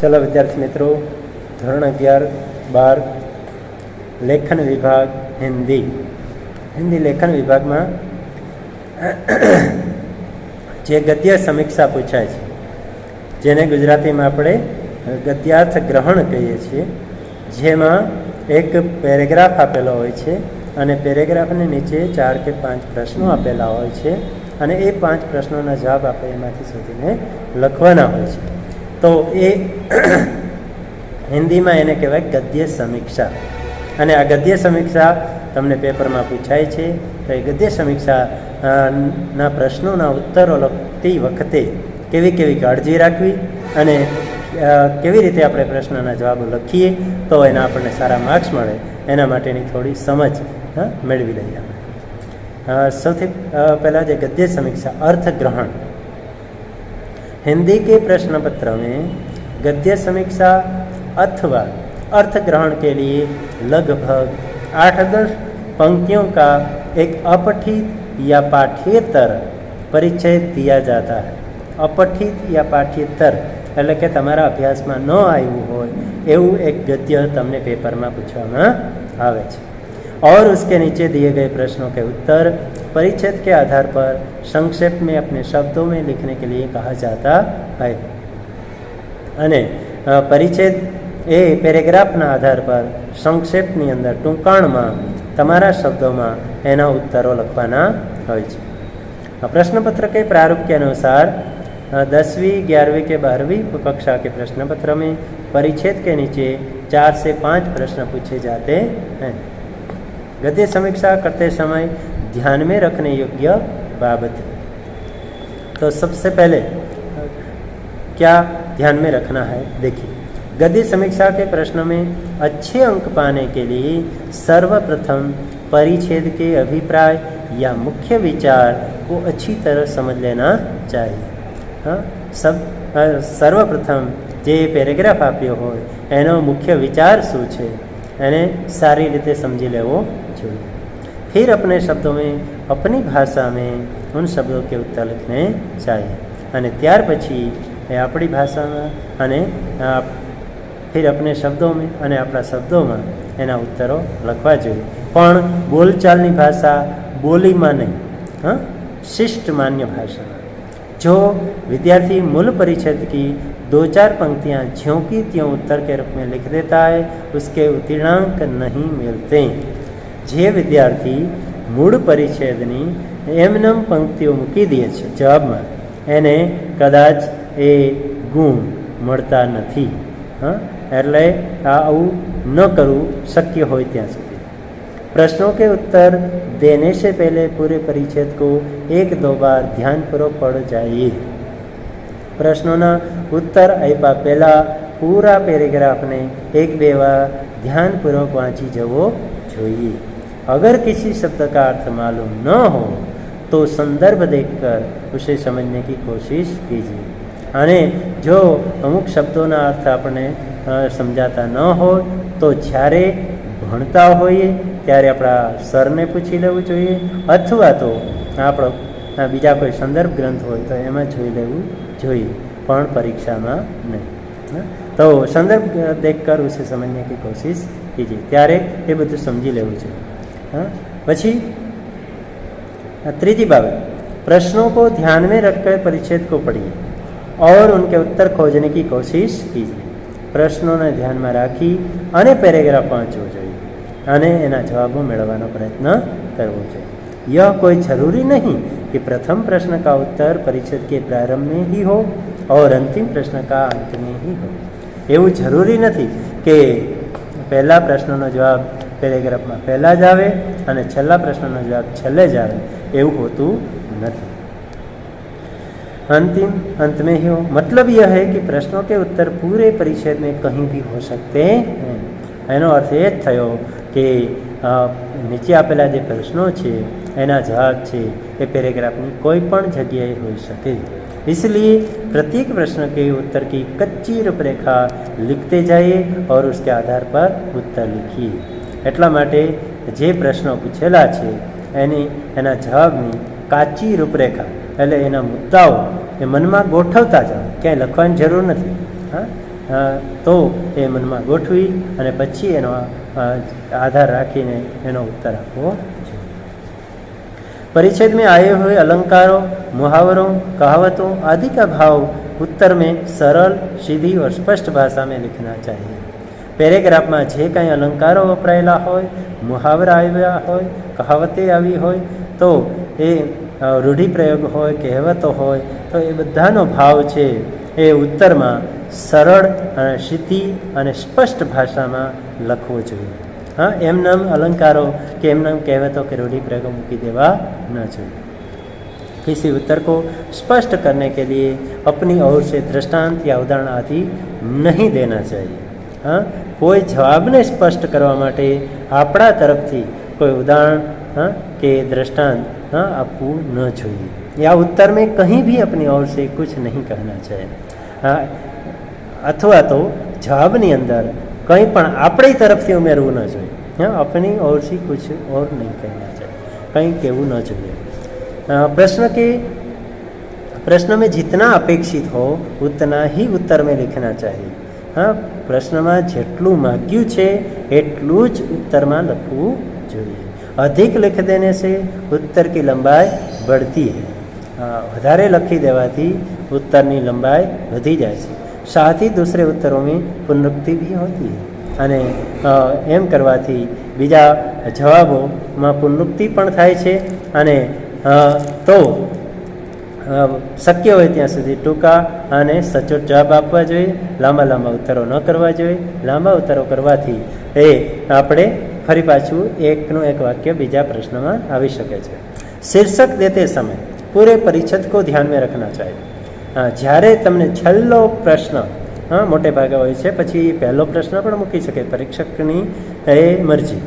चलो विद्यार्थी मित्रों, धोरण 11-12 लेखन विभाग हिंदी लेखन विभाग में जे गद्य समीक्षा पूछाय छे, जेने गुजराती में आपणे गद्यार्थ ग्रहण कहीए छीए, जेमां एक पेरेग्राफ आपेलो होय छे अने पेरेग्राफनी नीचे 4 के 5 प्रश्नों आपेला होय छे अने ए 5 प्रश्नोना जवाब आपणे एमांथी शोधीने लखवाना होय छे। तो ए हिंदी में एने कहेवाय गद्य समीक्षा। अने आ गद्य समीक्षा तमने पेपर में पूछाय छे। तो ए गद्य समीक्षा ना प्रश्नोना उत्तरो लखती वखते केवी केवी काळजी राखवी अने केवी रीते आपणे प्रश्नना जवाब लखीए तो एना आपणे सारा मार्क्स मळे, एना माटेनी थोड़ी समझ मेळवी लईए। सौथी पहला जे गद्य समीक्षा अर्थ ग्रहण। हिंदी के प्रश्न पत्र में गद्य समीक्षा अथवा अर्थ ग्रहण के लिए लगभग 8-10 पंक्तियों का एक अपठित या पाठ्येतर परिचय दिया जाता है। अपठित या पाठ्येतर एटले के तमारा अभ्यास में न आव्युं होय एवुं एक गद्य तमने पेपर में पूछवामां आवे छे और उसके नीचे दिए गए प्रश्नों के उत्तर परिच्छेद के आधार पर संक्षेप में अपने शब्दों में लिखने के लिए कहा जाता है। अने परिच्छेद ए पेरेग्राफना आधार पर संक्षेपनी अंदर टूंकाण में तमारा शब्दों में एना उत्तरों लखवाना होय छे। प्रश्नपत्र के प्रारूप के अनुसार 10वीं, 11वीं के 12वीं कक्षा के प्रश्न पत्र में परिच्छेद के नीचे 4 से 5 प्रश्न पूछे जाते हैं। गद्य समीक्षा करते समय ध्यान में रखने योग्य बाबत। तो सबसे पहले क्या ध्यान में रखना है, देखिए। गद्य समीक्षा के प्रश्न में अच्छे अंक पाने के लिए सर्वप्रथम परिच्छेद के अभिप्राय या मुख्य विचार को अच्छी तरह समझ लेना चाहिए। सर्वप्रथम जे पेरेग्राफ आप्यो होय एनो मुख्य विचार शुं छे एने सारी रीते समझी लेवो जोईए। फिर अपने शब्दों में अपनी भाषा में उन शब्दों के उत्तर लिखने चाहिए अने त्यार पछी अपनी भाषा में अने फिर अपने शब्दों में अने अपना शब्दों में एना उत्तरों लखवा जोईए। पण बोलचालनी भाषा बोली में नहीं, शिष्ट मान्य भाषा में। जो विद्यार्थी मूल परिच्छेद की 2-4 पंक्तियाँ ज्यों की त्यों उत्तर के रूप में लिख देता है उसके उत्तीर्णांक नहीं मिलते। जे विद्यार्थी मूल परिच्छेदनी एमनेम पंक्तिओ मूकी दे छे जवाब में एने कदाच ए गुण मळता नथी। एटले आवुं न करवुं शक्य होय त्यां सुधी। प्रश्नों के उत्तर देने से पहले पूरे परिच्छेद को 1-2 बार ध्यानपूर्वक पढ़ जाइए। प्रश्नों ना उत्तर आप्या पहला पूरा पेरेग्राफ ने 1-2 बार ध्यानपूर्वक वाँची जवो जोईए। अगर किसी शब्द का अर्थ मालूम न हो तो संदर्भ देखकर उसे समझने की कोशिश कीजिए। अने जो अमुक शब्दों ना अर्थ आपने समझाता न हो तो જ્યારે ભણતા હોઈએ ત્યારે આપણા સરને પૂછી લેવું જોઈએ અથવા તો આપણો બીજા કોઈ સંદર્ભ ગ્રંથ હોય તો એમાં જોઈ લેવું જોઈએ, પણ પરીક્ષામાં નહીં। તો સંદર્ભ देखकर उसे समझने की कोशिश कीजिए, ત્યારે એ બધું સમજી લેવું જોઈએ। પછી ત્રીજી બાબત, प्रश्नों को ध्यान में रखकर परिच्छेद को पढ़िए और उनके उत्तर खोजने की कोशिश कीजिए। प्रश्नों ने ध्यान में राखी अने पेरेग्राफ वाँचवो जोईए अने एना जवाबों मेळवવાનો प्रयत्न करवो जोईए। यह कोई जरूरी नहीं कि प्रथम प्रश्न का उत्तर परिच्छेद के प्रारंभ में ही हो और अंतिम प्रश्न का अंत में ही हो। एवं जरूरी नहीं कि पहला प्रश्नों जवाब पेरेग्राफ में पहला ज आवे अने छेल्ला प्रश्नों जवाब छेल्ले ज आवे, एवं होतुं नहीं। अंतिम अंत में ही हो मतलब यह है कि प्रश्नों के उत्तर पूरे परिच्छेद में कहीं भी हो सकते हैं। एनो अर्थ ए थयो कि नीचे आपेला जे प्रश्नों छे एना जवाब छे ए पेरेग्राफनी कोईपण जग्याए होई शके। इसलिए प्रत्येक प्रश्न के उत्तर की कच्ची रूपरेखा लिखते जाइए और उसके आधार पर उत्तर लिखिए। एटला माटे जे प्रश्नों पूछेला छे एना जवाबनी काची रूपरेखा એટલે એના મુદ્દાઓ એ મનમાં ગોઠવતા જાઓ, ક્યાંય લખવાની જરૂર નથી। તો એ મનમાં ગોઠવી અને પછી એનો आधार રાખીને એનો ઉત્તર આપવો જોઈએ। परिच्छेद में आए हुए अलंकारों, मुहावरों, कहावतों आदि का भाव उत्तर में सरल, सीधी और स्पष्ट भाषा में लिखना चाहिए। पेरेग्राफ में जे कई अलंकारों वपरायेला होय, मुहावरा आव्या होय, कहावते आवी होय तो ए रूढ़िप्रयोग होय, कहेवतो होय तो ए बधानो भाव छे ए उत्तर में सरल अने सीधी अने स्पष्ट भाषा में लखवो जोईए। हाँ, एमनाम अलंकारों के एमनाम कहेवतो के रूढ़िप्रयोगों मूकी देवा न चाहिए। किसी उत्तर को स्पष्ट करने के लिए अपनी ओर से दृष्टांत या उदाहरण आदि नहीं देना चाहिए। हाँ, कोई जवाब ने स्पष्ट करवा माटे आपणा तरफथी कोई उदाहरण हाँ के दृष्टांत हाँ आपवू न જોઈએ। या उत्तर में कहीं भी अपनी ओर से कुछ नहीं कहना चाहिए। हाँ, अथवा तो जवाबनी अंदर કંઈ પણ આપણી તરફથી ઉમેરવું ન જોઈએ। हाँ, अपनी ओर से कुछ और नहीं कहना चाहिए, કંઈ કહેવું ન જોઈએ। प्रश्न में जितना अपेक्षित हो उतना ही उत्तर में लिखना चाहिए। हाँ, प्रश्न में જેટલું માગ્યું છે એટલું જ उत्तરમાં લખવું જોઈએ। अधिक लिख देने से उत्तर की लंबाई बढ़ती है। વધારે લખી દેવાથી उत्तरनी लंबाई वधी जाए છે। साथ ही दूसरे उत्तरों में पुनरुक्ति भी होती है અને એમ કરવાથી બીજા જવાબોમાં પુનરુક્તિ પણ થાય છે અને તો શક્ય હોય ત્યાં સુધી ટૂંકા અને સચોટ જવાબ આપવા જોઈએ। લાંબા લાંબા ઉત્તરો ન કરવા જોઈએ। લાંબા ઉત્તરો કરવાથી એ આપણે ફરી પાછું એકનું એક વાક્ય બીજા પ્રશ્નમાં આવી શકે છે। शीर्षक देते समय पूरे परिच्छेद को ध्यान में रखना चाहिए। જ્યારે તમને છેલ્લો પ્રશ્ન મોટે ભાગે હોય છે, પછી પહેલો પ્રશ્ન પણ મૂકી શકે પરીક્ષકની એ મરજી,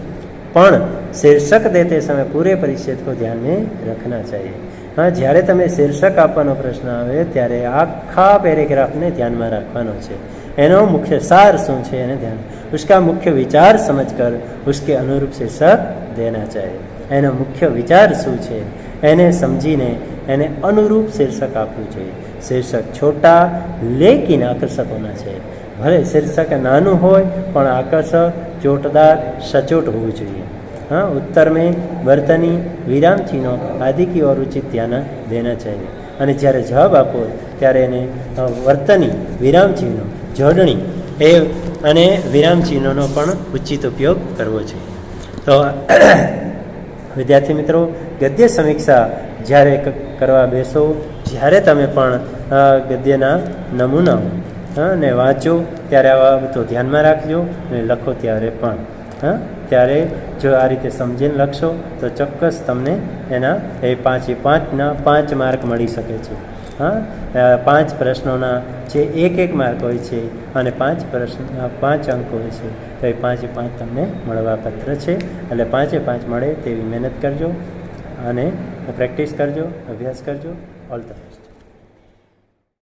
પણ શીર્ષક દેતે સમય પૂરે પરિચ્છેદ को ध्यान में रखना चाहिए। हाँ, જ્યારે તમે શીર્ષક આપવાનો પ્રશ્ન આવે ત્યારે આખા પેરેગ્રાફને ધ્યાનમાં રાખવાનો છે। એનો મુખ્ય સાર શું છે એને ધ્યાન, उसका मुख्य विचार समझकर उसके अनुरूप शीर्षक देना चाहिए। એનો મુખ્ય વિચાર શું છે એને સમજીને એને અનુરૂપ શીર્ષક આપવું જોઈએ। शीर्षक छोटा लेकिन आकर्षक होना चाहिए। भले शीर्षक नानु होय पण आकर्षक, चोटदार, सचोट होવું જોઈએ। हाँ, उत्तर में वर्तनी, विराम चिन्हों आदि की ओर उचित ध्यान देना चाहिए। અને જ્યારે જવાબ આપો ત્યારે એને વર્તની, વિરામ ચિહ્નો, જોડણી એ અને વિરામ ચિહ્નોનો પણ ઉચિત ઉપયોગ કરવો જોઈએ। તો વિદ્યાર્થી મિત્રો, ગદ્ય સમીક્ષા જ્યારે કરવા બેસો, જ્યારે તમે પણ ગદ્યના નમૂનાઓ ને વાંચો ત્યારે આવા તો ધ્યાનમાં રાખજો અને લખો ત્યારે પણ ત્યારે જો આ રીતે સમજીને લખશો તો ચોક્કસ તમને એના એ 5 માર્ક મળી શકે છે। हाँ, 5 પ્રશ્નોના જે 1 માર્ક હોય છે અને 5 અંક હોય છે તો એ 5 તમને મળવાપાત્ર છે। એટલે 5 મળે તેવી મહેનત કરજો અને પ્રેક્ટિસ કરજો, અભ્યાસ કરજો। All the best.